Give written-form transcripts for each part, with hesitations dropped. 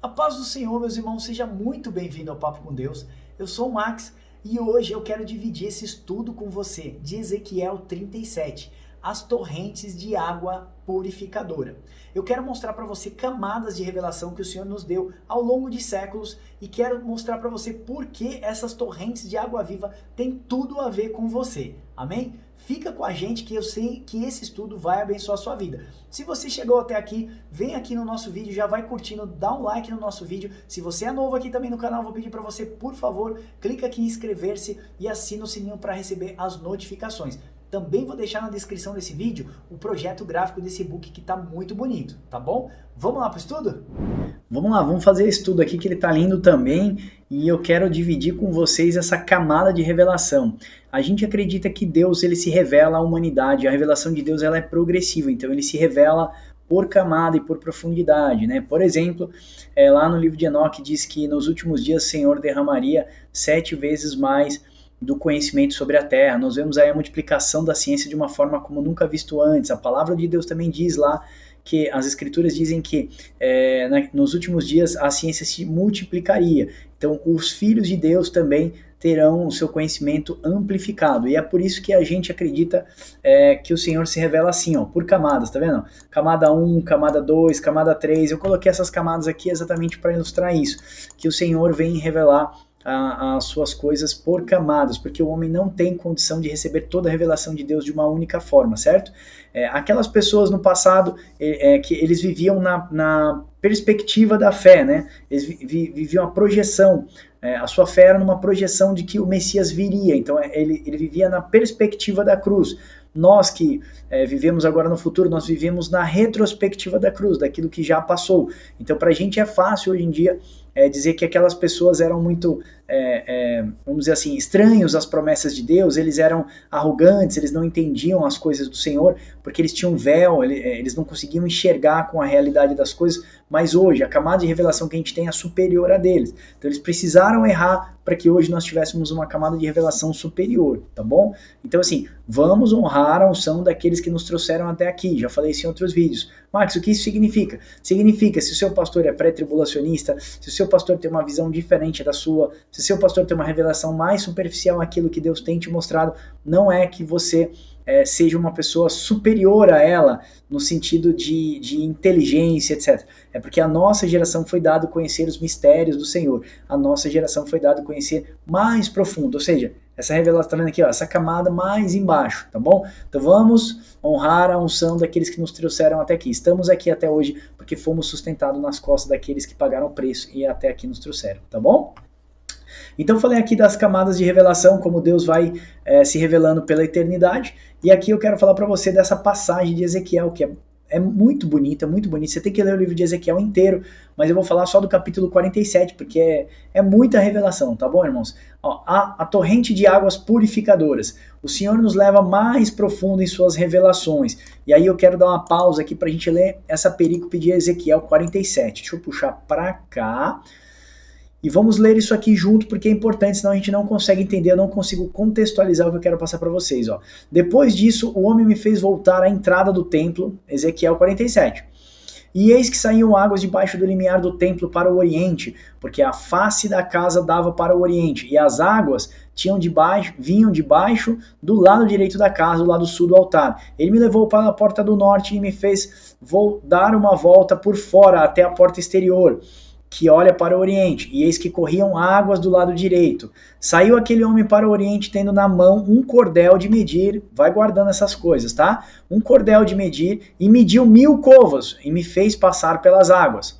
A paz do Senhor, meus irmãos, seja muito bem-vindo ao Papo com Deus. Eu sou o Max e hoje eu quero dividir esse estudo com você de Ezequiel 37, as torrentes de água purificadora. Eu quero mostrar para você camadas de revelação que o Senhor nos deu ao longo de séculos e quero mostrar para você por que essas torrentes de água viva têm tudo a ver com você. Amém? Fica com a gente que eu sei que esse estudo vai abençoar a sua vida. Se você chegou até aqui, vem aqui no nosso vídeo, já vai curtindo, dá um like no nosso vídeo. Se você é novo aqui também no canal, vou pedir para você, por favor, clica aqui em inscrever-se e assina o sininho para receber as notificações. Também vou deixar na descrição desse vídeo o projeto gráfico desse e-book que está muito bonito, tá bom? Vamos lá para o estudo? Vamos lá, vamos fazer esse estudo aqui que ele está lindo também e eu quero dividir com vocês essa camada de revelação. A gente acredita que Deus ele se revela à humanidade, a revelação de Deus ela é progressiva, então ele se revela por camada e por profundidade, né? Por exemplo, lá no livro de Enoque diz que nos últimos dias o Senhor derramaria 7 vezes mais do conhecimento sobre a Terra. Nós vemos aí a multiplicação da ciência de uma forma como nunca visto antes. A palavra de Deus também diz lá que as escrituras dizem que nos últimos dias a ciência se multiplicaria. Então os filhos de Deus também terão o seu conhecimento amplificado. E é por isso que a gente acredita que o Senhor se revela assim, ó, por camadas, tá vendo? Camada 1, camada 2, camada 3. Eu coloquei essas camadas aqui exatamente para ilustrar isso, que o Senhor vem revelar as suas coisas por camadas, porque o homem não tem condição de receber toda a revelação de Deus de uma única forma, certo? Aquelas pessoas no passado que eles viviam na perspectiva da fé, né? Eles viviam a projeção, a sua fé era numa projeção de que o Messias viria, então ele vivia na perspectiva da cruz. Nós que vivemos agora no futuro, nós vivemos na retrospectiva da cruz, daquilo que já passou. Então para a gente é fácil hoje em dia dizer que aquelas pessoas eram muito, vamos dizer assim, estranhos às promessas de Deus, eles eram arrogantes, eles não entendiam as coisas do Senhor, porque eles tinham um véu, eles não conseguiam enxergar com a realidade das coisas, mas hoje a camada de revelação que a gente tem é superior a deles. Então eles precisaram errar para que hoje nós tivéssemos uma camada de revelação superior, tá bom? Então assim, vamos honrar a unção daqueles que nos trouxeram até aqui, já falei isso em outros vídeos. Max, o que isso significa? Significa, se o seu pastor é pré-tribulacionista, se o seu pastor tem uma visão diferente da sua, se o seu pastor tem uma revelação mais superficial àquilo que Deus tem te mostrado, não é que você seja uma pessoa superior a ela, no sentido de inteligência, etc. É porque a nossa geração foi dado conhecer os mistérios do Senhor. A nossa geração foi dado conhecer mais profundo, ou seja, essa revelação, tá vendo aqui, ó, essa camada mais embaixo, tá bom? Então vamos honrar a unção daqueles que nos trouxeram até aqui. Estamos aqui até hoje porque fomos sustentados nas costas daqueles que pagaram o preço e até aqui nos trouxeram, tá bom? Então falei aqui das camadas de revelação, como Deus vai se revelando pela eternidade, e aqui eu quero falar para você dessa passagem de Ezequiel, que é muito bonita, muito bonita. Você tem que ler o livro de Ezequiel inteiro, mas eu vou falar só do capítulo 47, porque é muita revelação, tá bom, irmãos? Ó, a torrente de águas purificadoras. O Senhor nos leva mais profundo em suas revelações. E aí eu quero dar uma pausa aqui para a gente ler essa perícope de Ezequiel 47. Deixa eu puxar para cá. E vamos ler isso aqui junto, porque é importante, senão a gente não consegue entender, eu não consigo contextualizar o que eu quero passar para vocês. Ó. Depois disso, o homem me fez voltar à entrada do templo, Ezequiel 47. E eis que saíam águas debaixo do limiar do templo para o oriente, porque a face da casa dava para o oriente, e as águas vinham debaixo do lado direito da casa, do lado sul do altar. Ele me levou para a porta do norte e me fez dar uma volta por fora até a porta exterior, que olha para o oriente, e eis que corriam águas do lado direito. Saiu aquele homem para o oriente, tendo na mão um cordel de medir, vai guardando essas coisas, tá? Um cordel de medir, e mediu 1000 covas, e me fez passar pelas águas,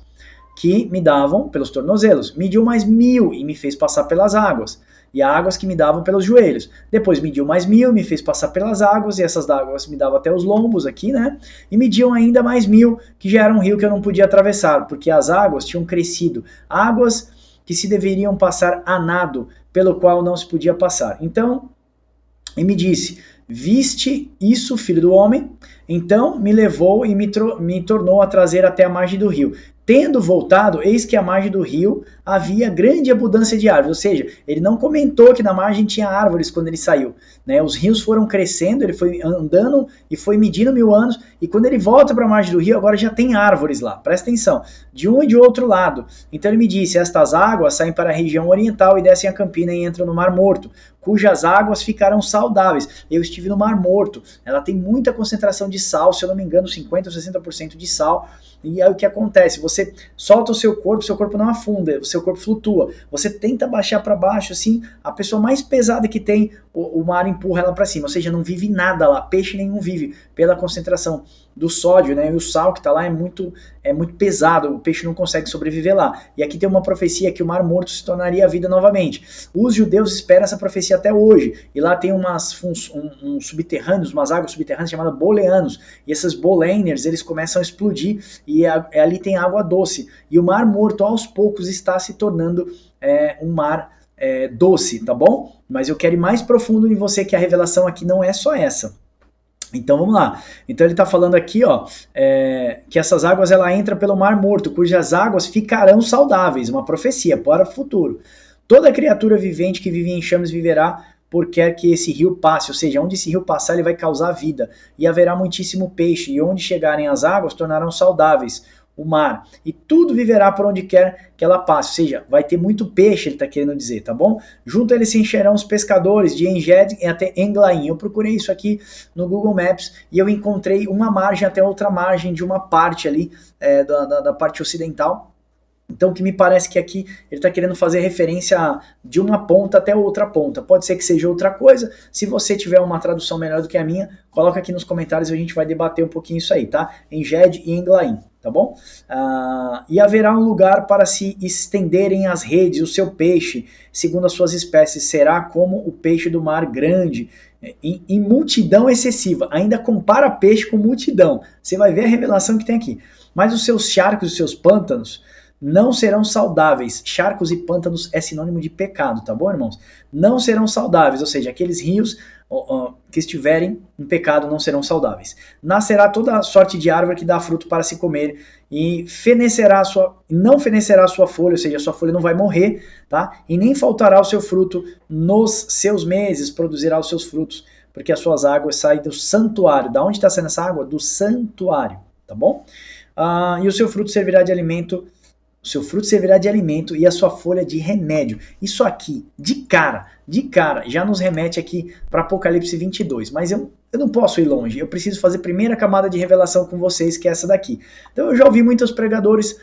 que me davam pelos tornozelos. Mediu mais 1000, e me fez passar pelas águas, e águas que me davam pelos joelhos. Depois mediu mais 1000, me fez passar pelas águas, e essas águas me davam até os lombos aqui, né? E mediu ainda mais 1000, que já era um rio que eu não podia atravessar, porque as águas tinham crescido. Águas que se deveriam passar a nado, pelo qual não se podia passar. Então, e me disse: viste isso, filho do homem? Então me levou e me tornou a trazer até a margem do rio. Tendo voltado, eis que à margem do rio havia grande abundância de árvores. Ou seja, ele não comentou que na margem tinha árvores quando ele saiu. Né? Os rios foram crescendo, ele foi andando e foi medindo 1000 anos. E quando ele volta para a margem do rio, agora já tem árvores lá. Presta atenção, de um e de outro lado. Então ele me disse, estas águas saem para a região oriental e descem a campina e entram no Mar Morto, cujas águas ficarão saudáveis. Eu estive no Mar Morto, ela tem muita concentração de sal, se eu não me engano 50% ou 60% de sal. E aí o que acontece? Você solta o seu corpo não afunda, o seu corpo flutua. Você tenta baixar para baixo, assim, a pessoa mais pesada que tem, o mar empurra ela para cima. Ou seja, não vive nada lá, peixe nenhum vive, pela concentração do sódio, né? E o sal que está lá é muito pesado, o peixe não consegue sobreviver lá. E aqui tem uma profecia que o Mar Morto se tornaria a vida novamente. Os judeus esperam essa profecia até hoje. E lá tem uns subterrâneos, umas águas subterrâneas chamadas boleanos. E esses boleners, eles começam a explodir e ali tem água doce. E o Mar Morto, aos poucos, está se tornando um mar doce, tá bom? Mas eu quero ir mais profundo em você, que a revelação aqui não é só essa. Então vamos lá. Então ele está falando aqui, ó, que essas águas ela entra pelo Mar Morto, cujas águas ficarão saudáveis, uma profecia para o futuro. Toda criatura vivente que vive em chamas viverá por quer que esse rio passe, ou seja, onde esse rio passar ele vai causar vida, e haverá muitíssimo peixe, e onde chegarem as águas tornarão saudáveis o mar, e tudo viverá por onde quer que ela passe, ou seja, vai ter muito peixe, ele está querendo dizer, tá bom? Junto a ele se encherão os pescadores de En-Gedi até Englaim. Eu procurei isso aqui no Google Maps e eu encontrei uma margem até outra margem de uma parte ali, da parte ocidental. Então, o que me parece que aqui ele está querendo fazer referência de uma ponta até outra ponta. Pode ser que seja outra coisa. Se você tiver uma tradução melhor do que a minha, coloca aqui nos comentários e a gente vai debater um pouquinho isso aí, tá? En-Gedi e Englaim, tá bom? E haverá um lugar para se estenderem as redes, o seu peixe, segundo as suas espécies, será como o peixe do mar grande, em multidão excessiva. Ainda compara peixe com multidão. Você vai ver a revelação que tem aqui. Mas os seus charcos, os seus pântanos, não serão saudáveis. Charcos e pântanos é sinônimo de pecado, tá bom, irmãos? Não serão saudáveis, ou seja, aqueles rios que estiverem em pecado não serão saudáveis. Nascerá toda sorte de árvore que dá fruto para se comer e não fenecerá a sua folha, ou seja, a sua folha não vai morrer, tá? E nem faltará o seu fruto nos seus meses, produzirá os seus frutos, porque as suas águas saem do santuário. Da onde está saindo essa água? Do santuário, tá bom? E o seu fruto servirá de alimento. O seu fruto servirá de alimento e a sua folha de remédio. Isso aqui, de cara, já nos remete aqui para Apocalipse 22. Mas eu não posso ir longe. Eu preciso fazer a primeira camada de revelação com vocês, que é essa daqui. Então eu já ouvi muitos pregadores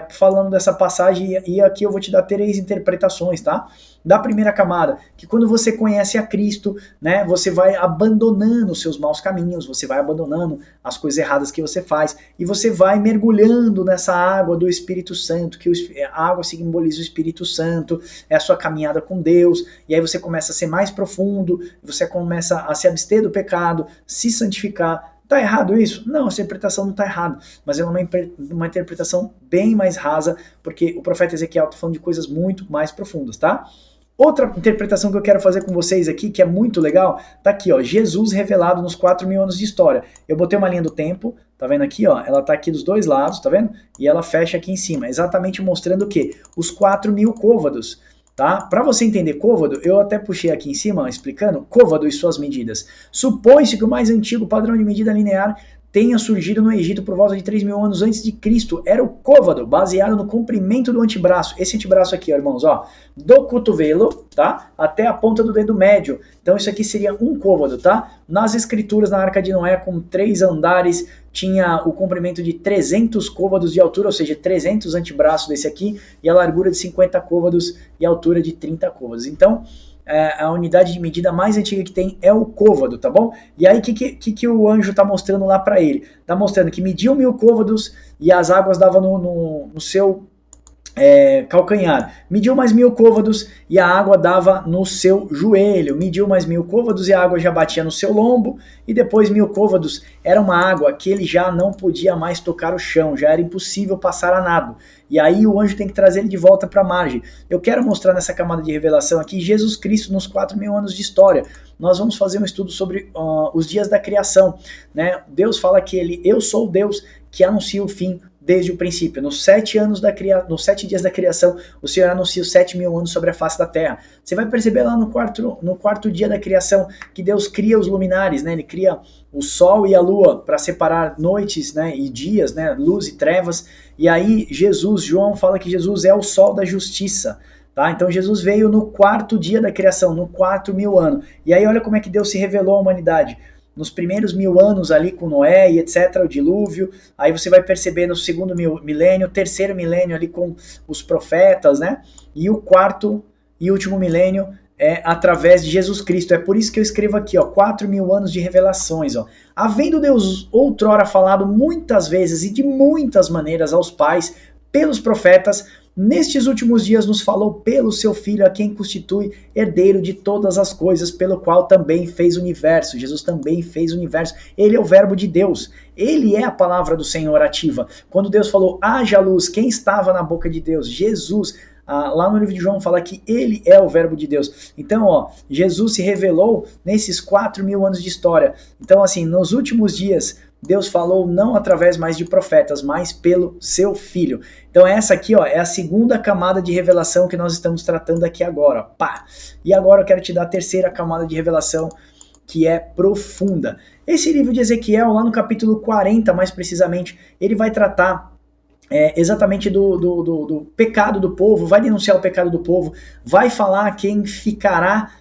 falando dessa passagem e aqui eu vou te dar 3 interpretações, tá? Da primeira camada, que quando você conhece a Cristo, né, você vai abandonando os seus maus caminhos, você vai abandonando as coisas erradas que você faz e você vai mergulhando nessa água do Espírito Santo, que a água simboliza o Espírito Santo, é a sua caminhada com Deus, e aí você começa a ser mais profundo, você começa a se abster do pecado, se santificar. Tá errado isso? Não, essa interpretação não está errada, mas é uma interpretação bem mais rasa, porque o profeta Ezequiel está falando de coisas muito mais profundas, tá? Outra interpretação que eu quero fazer com vocês aqui, que é muito legal, tá aqui, ó, Jesus revelado nos 4.000 anos de história. Eu botei uma linha do tempo, tá vendo aqui, ó, ela tá aqui dos dois lados, tá vendo? E ela fecha aqui em cima, exatamente mostrando o quê? Os 4.000 côvados. Tá? Para você entender côvado, eu até puxei aqui em cima, explicando côvado e suas medidas. Supõe-se que o mais antigo padrão de medida linear tenha surgido no Egito por volta de 3.000 anos antes de Cristo. Era o côvado, baseado no comprimento do antebraço. Esse antebraço aqui, ó, irmãos, ó, do cotovelo, tá? Até a ponta do dedo médio. Então isso aqui seria um côvado, tá? Nas escrituras, na Arca de Noé, com 3 andares, tinha o comprimento de 300 côvados de altura, ou seja, 300 antebraços desse aqui, e a largura de 50 côvados e a altura de 30 côvados. Então, a unidade de medida mais antiga que tem é o côvado, tá bom? E aí, o que o anjo está mostrando lá para ele? Está mostrando que mediu 1.000 côvados e as águas davam no seu calcanhar. Mediu mais 1000 côvados e a água dava no seu joelho. Mediu mais 1000 côvados e a água já batia no seu lombo. E depois 1000 côvados era uma água que ele já não podia mais tocar o chão, já era impossível passar a nado. E aí o anjo tem que trazer ele de volta para a margem. Eu quero mostrar nessa camada de revelação aqui Jesus Cristo nos 4000 anos de história. Nós vamos fazer um estudo sobre os dias da criação, né? Deus fala que eu sou o Deus que anuncia o fim desde o princípio. Nos 7 dias da criação, o Senhor anuncia os 7.000 anos sobre a face da terra. Você vai perceber lá no quarto dia da criação que Deus cria os luminares, né? Ele cria o sol e a lua para separar noites, né, e dias, né, luz e trevas. E aí João fala que Jesus é o sol da justiça. Tá? Então Jesus veio no 4º dia da criação, no 4.000 anos. E aí olha como é que Deus se revelou à humanidade. Nos primeiros 1000 anos ali com Noé e etc, o dilúvio, aí você vai perceber no 2º milênio, 3º milênio ali com os profetas, né? E o 4º e último milênio é através de Jesus Cristo. É por isso que eu escrevo aqui, ó, 4.000 anos de revelações, ó. Havendo Deus outrora falado muitas vezes e de muitas maneiras aos pais, pelos profetas, nestes últimos dias nos falou pelo seu Filho, a quem constitui herdeiro de todas as coisas, pelo qual também fez o universo. Jesus também fez o universo. Ele é o verbo de Deus. Ele é a palavra do Senhor ativa. Quando Deus falou, haja luz, quem estava na boca de Deus? Jesus. Lá no livro de João fala que ele é o verbo de Deus. Então, ó, Jesus se revelou nesses 4.000 anos de história. Então, assim, nos últimos dias, Deus falou não através mais de profetas, mas pelo seu Filho. Então essa aqui, ó, é a segunda camada de revelação que nós estamos tratando aqui agora. Pá! E agora eu quero te dar a terceira camada de revelação, que é profunda. Esse livro de Ezequiel, lá no capítulo 40, mais precisamente, ele vai tratar exatamente do pecado do povo, vai denunciar o pecado do povo, vai falar quem ficará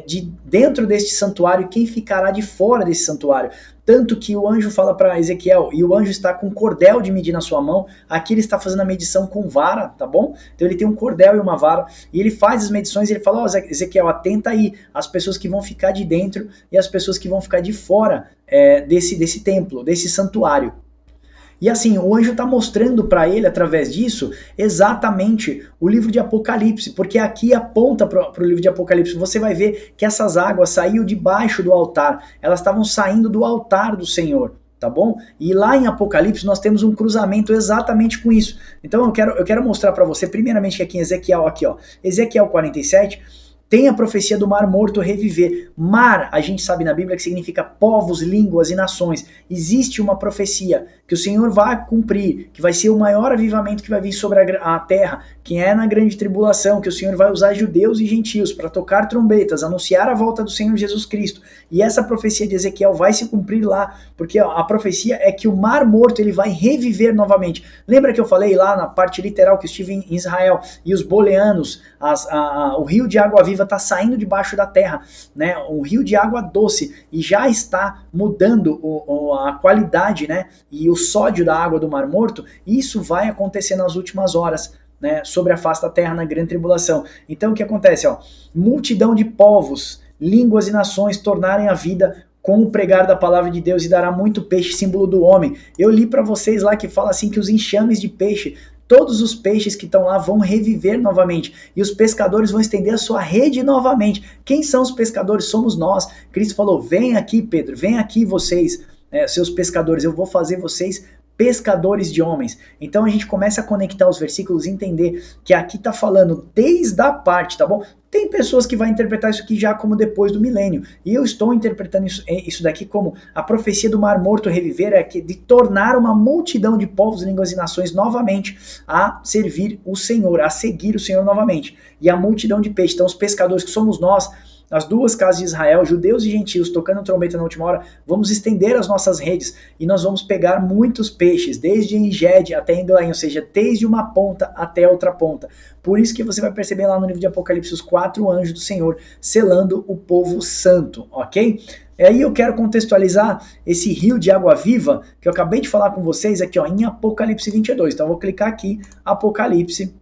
de dentro deste santuário e quem ficará de fora desse santuário. Tanto que o anjo fala para Ezequiel, e o anjo está com um cordel de medir na sua mão, aqui ele está fazendo a medição com vara, tá bom? Então ele tem um cordel e uma vara, e ele faz as medições, e ele fala, ó, Ezequiel, atenta aí, as pessoas que vão ficar de dentro e as pessoas que vão ficar de fora desse templo, desse santuário. E assim, o anjo está mostrando para ele, através disso, exatamente o livro de Apocalipse, porque aqui aponta para o livro de Apocalipse. Você vai ver que essas águas saíam debaixo do altar, elas estavam saindo do altar do Senhor, tá bom? E lá em Apocalipse nós temos um cruzamento exatamente com isso. Então eu quero mostrar para você, primeiramente, que aqui em Ezequiel, aqui ó, Ezequiel 47... tem a profecia do Mar Morto reviver. Mar, a gente sabe na Bíblia que significa povos, línguas e nações. Existe uma profecia que o Senhor vai cumprir, que vai ser o maior avivamento que vai vir sobre a terra, que é na grande tribulação, que o Senhor vai usar judeus e gentios para tocar trombetas, anunciar a volta do Senhor Jesus Cristo. E essa profecia de Ezequiel vai se cumprir lá, porque a profecia é que o Mar Morto ele vai reviver novamente. Lembra que eu falei lá na parte literal que eu estive em Israel, e os boleanos, o rio de água viva está saindo debaixo da terra, né? Um rio de água doce, e já está mudando a qualidade, né? E o sódio da água do Mar Morto, e isso vai acontecer nas últimas horas, né? Sobre a face da terra na grande tribulação. Então o que acontece? Ó, multidão de povos, línguas e nações tornarem a vida com o pregar da palavra de Deus, e dará muito peixe, símbolo do homem. Eu li para vocês lá que fala assim que os enxames de peixe, todos os peixes que estão lá vão reviver novamente, e os pescadores vão estender a sua rede novamente. Quem são os pescadores? Somos nós. Cristo falou, vem aqui Pedro, vem aqui vocês, seus pescadores, eu vou fazer vocês pescadores de homens. Então a gente começa a conectar os versículos e entender que aqui está falando desde a parte, tá bom? Tem pessoas que vão interpretar isso aqui já como depois do milênio, e eu estou interpretando isso daqui como a profecia do Mar Morto reviver, de tornar uma multidão de povos, línguas e nações novamente a servir o Senhor, a seguir o Senhor novamente. E a multidão de peixes, então os pescadores que somos nós, as duas casas de Israel, judeus e gentios, tocando trombeta na última hora, vamos estender as nossas redes e nós vamos pegar muitos peixes, desde Engede até Englaim, ou seja, desde uma ponta até outra ponta. Por isso que você vai perceber lá no livro de Apocalipse os 4 anjos do Senhor selando o povo santo, ok? E aí eu quero contextualizar esse rio de água viva que eu acabei de falar com vocês aqui ó, em Apocalipse 22. Então eu vou clicar aqui, Apocalipse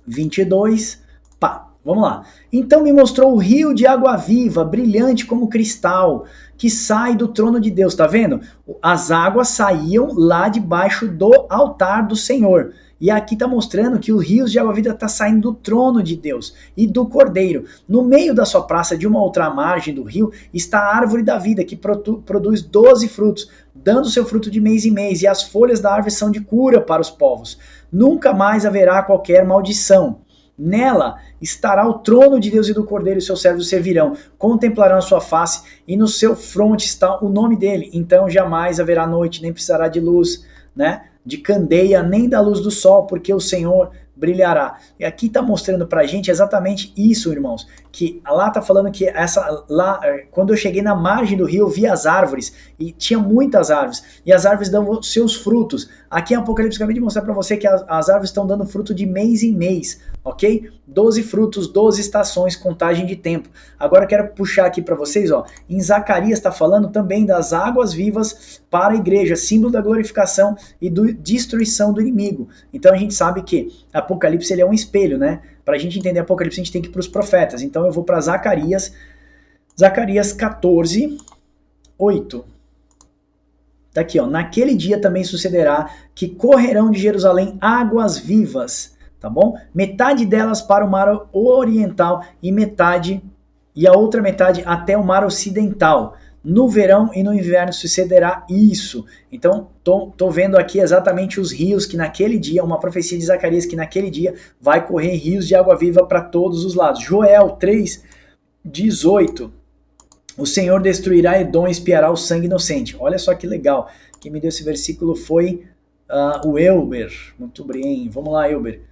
22, pá. Vamos lá. Então me mostrou o rio de água viva, brilhante como cristal, que sai do trono de Deus. Tá vendo? As águas saíam lá debaixo do altar do Senhor. E aqui está mostrando que os rios de água-vida estão saindo do trono de Deus e do Cordeiro. No meio da sua praça, de uma outra margem do rio, está a árvore da vida, que produz 12 frutos, dando seu fruto de mês em mês, e as folhas da árvore são de cura para os povos. Nunca mais haverá qualquer maldição. Nela estará o trono de Deus e do Cordeiro, e seus servos servirão, contemplarão a sua face, e no seu fronte está o nome dele. Então jamais haverá noite, nem precisará de luz, né, de candeia, nem da luz do sol, porque o Senhor brilhará. E aqui está mostrando pra gente exatamente isso, irmãos, que lá está falando que quando eu cheguei na margem do rio, eu vi as árvores, e tinha muitas árvores, e as árvores dão seus frutos. Aqui em Apocalipse eu acabei de mostrar para você que as árvores estão dando fruto de mês em mês, ok? 12 frutos, 12 estações, contagem de tempo. Agora eu quero puxar aqui para vocês, ó, em Zacarias está falando também das águas vivas para a igreja, símbolo da glorificação e da destruição do inimigo. Então a gente sabe que Apocalipse ele é um espelho, né? Para a gente entender Apocalipse a gente tem que ir para os profetas. Então eu vou para Zacarias 14, 8. Tá aqui, ó. Naquele dia também sucederá que correrão de Jerusalém águas vivas, tá bom? Metade delas para o mar oriental e a outra metade até o mar ocidental. No verão e no inverno sucederá isso. Então, tô vendo aqui exatamente os rios que naquele dia, uma profecia de Zacarias que naquele dia vai correr rios de água viva para todos os lados. Joel 3, 18. O Senhor destruirá Edom e espiará o sangue inocente. Olha só que legal. Quem me deu esse versículo foi o Elber. Muito bem. Vamos lá, Elber.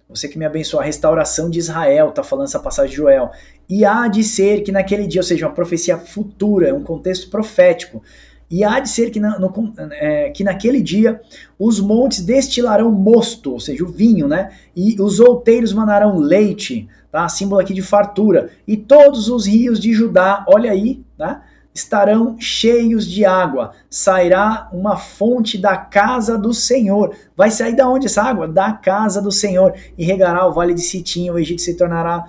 Você que me abençoou. A restauração de Israel. Está falando essa passagem de Joel. E há de ser que naquele dia, ou seja, uma profecia futura, um contexto profético. E há de ser que naquele dia os montes destilarão mosto, ou seja, o vinho, né? E os outeiros manarão leite, tá? Símbolo aqui de fartura. E todos os rios de Judá, olha aí, né? Estarão cheios de água. Sairá uma fonte da casa do Senhor. Vai sair da onde essa água? Da casa do Senhor. E regará o vale de Sitim. O Egito se tornará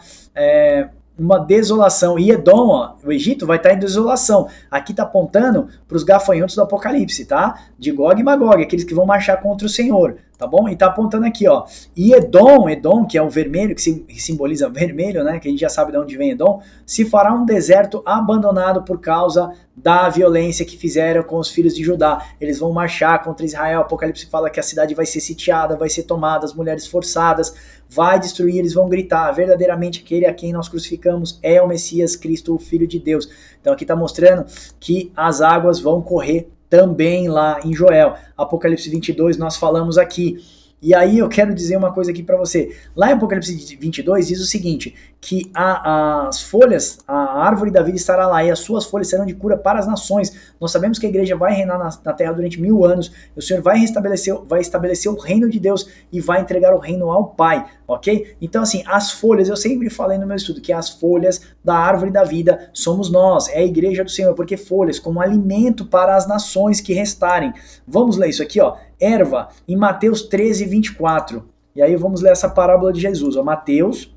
uma desolação. E Edom, ó, o Egito vai estar em desolação. Aqui está apontando para os gafanhotos do Apocalipse, tá? De Gog e Magog, aqueles que vão marchar contra o Senhor, tá bom? E está apontando aqui, ó. E Edom, que é o vermelho, que simboliza vermelho, né? Que a gente já sabe de onde vem Edom, se fará um deserto abandonado por causa da violência que fizeram com os filhos de Judá. Eles vão marchar contra Israel. O Apocalipse fala que a cidade vai ser sitiada, vai ser tomada, as mulheres forçadas, vai destruir, eles vão gritar, verdadeiramente aquele a quem nós crucificamos é o Messias, Cristo, o Filho de Deus. Então aqui está mostrando que as águas vão correr também lá em Joel. Apocalipse 22 nós falamos aqui. E aí eu quero dizer uma coisa aqui para você. Lá em Apocalipse 22 diz o seguinte, que as folhas, a árvore da vida estará lá e as suas folhas serão de cura para as nações. Nós sabemos que a igreja vai reinar na terra durante 1000 anos. O Senhor vai estabelecer o reino de Deus e vai entregar o reino ao Pai, ok? Então assim, as folhas, eu sempre falei no meu estudo que as folhas da árvore da vida somos nós, é a igreja do Senhor, porque folhas como alimento para as nações que restarem. Vamos ler isso aqui, ó. Erva, em Mateus 13, 24. E aí vamos ler essa parábola de Jesus, ó. Mateus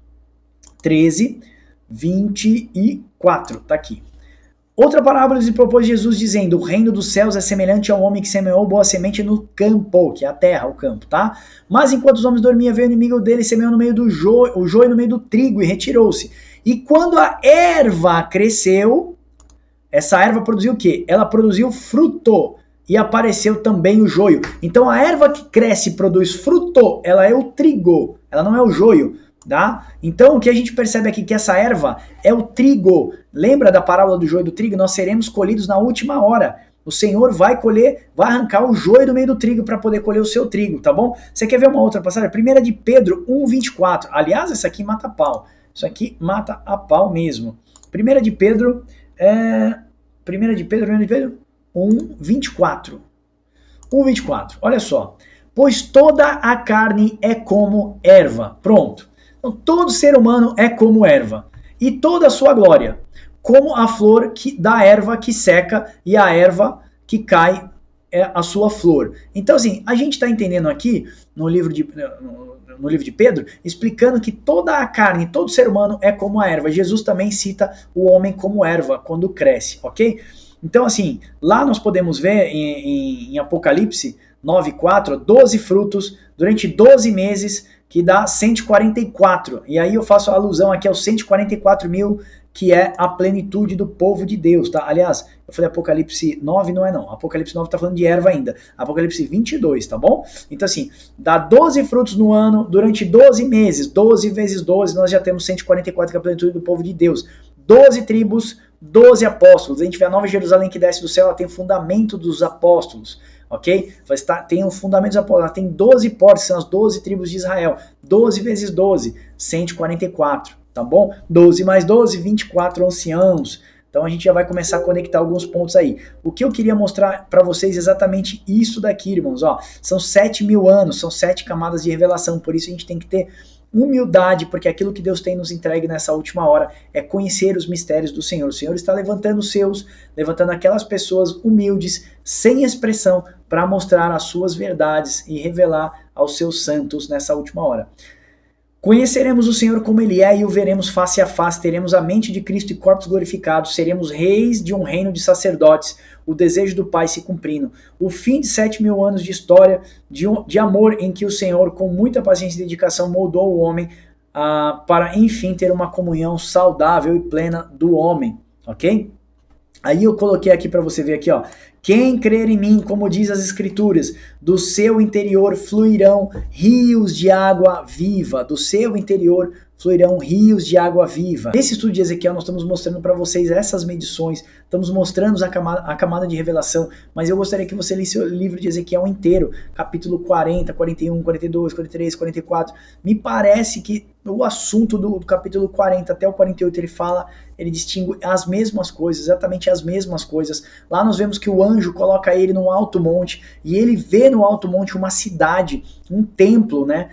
13, 24. Tá aqui. Outra parábola lhe propôs Jesus dizendo, o reino dos céus é semelhante ao homem que semeou boa semente no campo, que é a terra, o campo, tá? Mas enquanto os homens dormiam, veio o inimigo dele e semeou no meio do joio, o joio no meio do trigo e retirou-se. E quando a erva cresceu, essa erva produziu o quê? Ela produziu fruto. E apareceu também o joio. Então a erva que cresce e produz fruto, ela é o trigo, ela não é o joio, tá? Então o que a gente percebe aqui que essa erva é o trigo. Lembra da parábola do joio e do trigo? Nós seremos colhidos na última hora. O Senhor vai colher, vai arrancar o joio do meio do trigo para poder colher o seu trigo, tá bom? Você quer ver uma outra passagem? 1 de Pedro 1:24. Aliás, essa aqui mata a pau. Isso aqui mata a pau mesmo. 1 de Pedro 1:24. 1:24. Olha só. Pois toda a carne é como erva. Pronto. Então, todo ser humano é como erva. E toda a sua glória, como a flor da erva que seca e a erva que cai é a sua flor. Então, assim, a gente está entendendo aqui no livro de Pedro, explicando que toda a carne, todo ser humano é como a erva. Jesus também cita o homem como erva quando cresce, ok? Então, assim, lá nós podemos ver em Apocalipse, 9, 4, 12 frutos durante 12 meses, que dá 144. E aí eu faço alusão aqui aos 144 mil, que é a plenitude do povo de Deus, tá? Aliás, eu falei Apocalipse 9, não é não. Apocalipse 9 tá falando de erva ainda. Apocalipse 22, tá bom? Então assim, dá 12 frutos no ano, durante 12 meses. 12 vezes 12, nós já temos 144, que é a plenitude do povo de Deus. 12 tribos, 12 apóstolos. A gente vê a Nova Jerusalém que desce do céu, ela tem o fundamento dos apóstolos. Ok? Tem um fundamento dos apóstolos, ela tem 12 portas, são as 12 tribos de Israel. 12 vezes 12, 144, tá bom? 12 mais 12, 24 anciãos. Então a gente já vai começar a conectar alguns pontos aí. O que eu queria mostrar para vocês é exatamente isso daqui, irmãos. Ó, são 7.000 anos, são 7 camadas de revelação, por isso a gente tem que ter humildade, porque aquilo que Deus tem nos entregue nessa última hora é conhecer os mistérios do Senhor. O Senhor está levantando os seus, levantando aquelas pessoas humildes, sem expressão, para mostrar as suas verdades e revelar aos seus santos nessa última hora. Conheceremos o Senhor como Ele é e o veremos face a face, teremos a mente de Cristo e corpos glorificados, seremos reis de um reino de sacerdotes, o desejo do Pai se cumprindo. O fim de 7.000 anos de história, de amor em que o Senhor, com muita paciência e dedicação, moldou o homem para, enfim, ter uma comunhão saudável e plena do homem, ok? Aí eu coloquei aqui para você ver aqui, ó. Quem crer em mim, como diz as Escrituras, do seu interior fluirão rios de água viva. Do seu interior fluirão rios de água viva. Nesse estudo de Ezequiel nós estamos mostrando para vocês essas medições, estamos mostrando a camada de revelação, mas eu gostaria que você lesse o livro de Ezequiel inteiro, capítulo 40, 41, 42, 43, 44. Me parece que o assunto do capítulo 40 até o 48 ele distingue as mesmas coisas, exatamente as mesmas coisas. Lá nós vemos que o anjo coloca ele num alto monte e ele vê no alto monte uma cidade, um templo, né?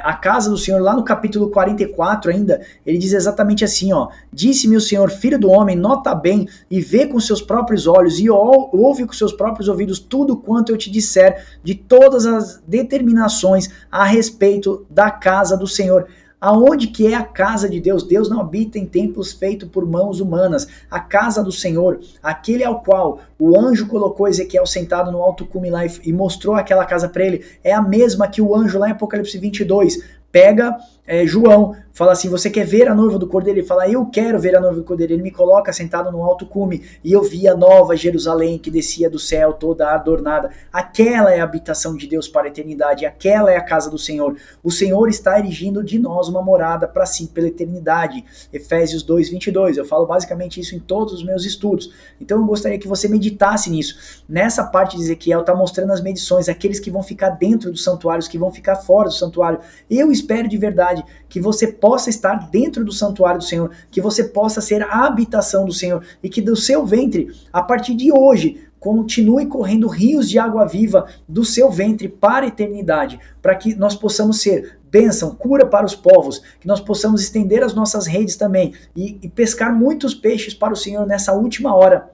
A casa do Senhor. Lá no capítulo 44 ainda, ele diz exatamente assim, ó: disse-me o Senhor, filho do homem, nota bem e vê com seus próprios olhos e ouve com seus próprios ouvidos tudo quanto eu te disser de todas as determinações a respeito da casa do Senhor. Aonde que é a casa de Deus? Deus não habita em templos feitos por mãos humanas. A casa do Senhor, aquele ao qual o anjo colocou Ezequiel sentado no alto cume lá e mostrou aquela casa para ele, é a mesma que o anjo lá em Apocalipse 22 pega João, fala assim: você quer ver a noiva do Cordeiro? Ele fala: eu quero ver a noiva do Cordeiro. Ele me coloca sentado no alto cume e eu vi a nova Jerusalém que descia do céu toda adornada. Aquela é a habitação de Deus para a eternidade, aquela é a casa do Senhor. O Senhor está erigindo de nós uma morada para si pela eternidade. Efésios 2:22. Eu falo basicamente isso em todos os meus estudos. Então eu gostaria que você meditasse nisso. Nessa parte de Ezequiel está mostrando as medições, aqueles que vão ficar dentro do santuário, os que vão ficar fora do santuário. Eu espero de verdade que você possa estar dentro do santuário do Senhor, que você possa ser a habitação do Senhor e que do seu ventre, a partir de hoje, continue correndo rios de água viva do seu ventre para a eternidade, para que nós possamos ser bênção, cura para os povos, que nós possamos estender as nossas redes também e pescar muitos peixes para o Senhor nessa última hora,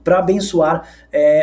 para abençoar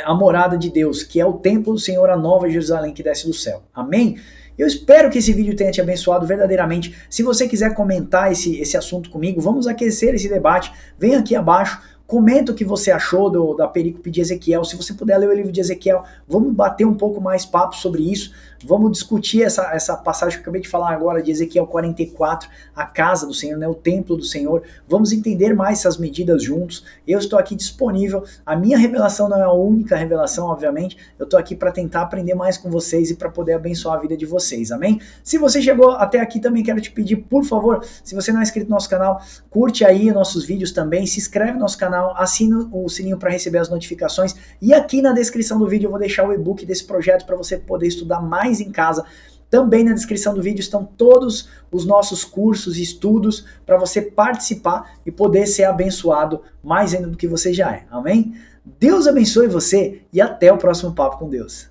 a morada de Deus, que é o templo do Senhor, a nova Jerusalém que desce do céu. Amém? Eu espero que esse vídeo tenha te abençoado verdadeiramente. Se você quiser comentar esse assunto comigo, vamos aquecer esse debate. Vem aqui abaixo, comenta o que você achou da perícope de Ezequiel. Se você puder ler o livro de Ezequiel, vamos bater um pouco mais papo sobre isso. Vamos discutir essa passagem que eu acabei de falar agora de Ezequiel 44, a casa do Senhor, né, o templo do Senhor. Vamos entender mais essas medidas juntos. Eu estou aqui disponível. A minha revelação não é a única revelação, obviamente. Eu estou aqui para tentar aprender mais com vocês e para poder abençoar a vida de vocês, amém? Se você chegou até aqui, também quero te pedir, por favor, se você não é inscrito no nosso canal, curte aí nossos vídeos também, se inscreve no nosso canal, assina o sininho para receber as notificações e aqui na descrição do vídeo eu vou deixar o e-book desse projeto para você poder estudar mais em casa. Também na descrição do vídeo estão todos os nossos cursos e estudos para você participar e poder ser abençoado mais ainda do que você já é. Amém? Deus abençoe você e até o próximo Papo com Deus.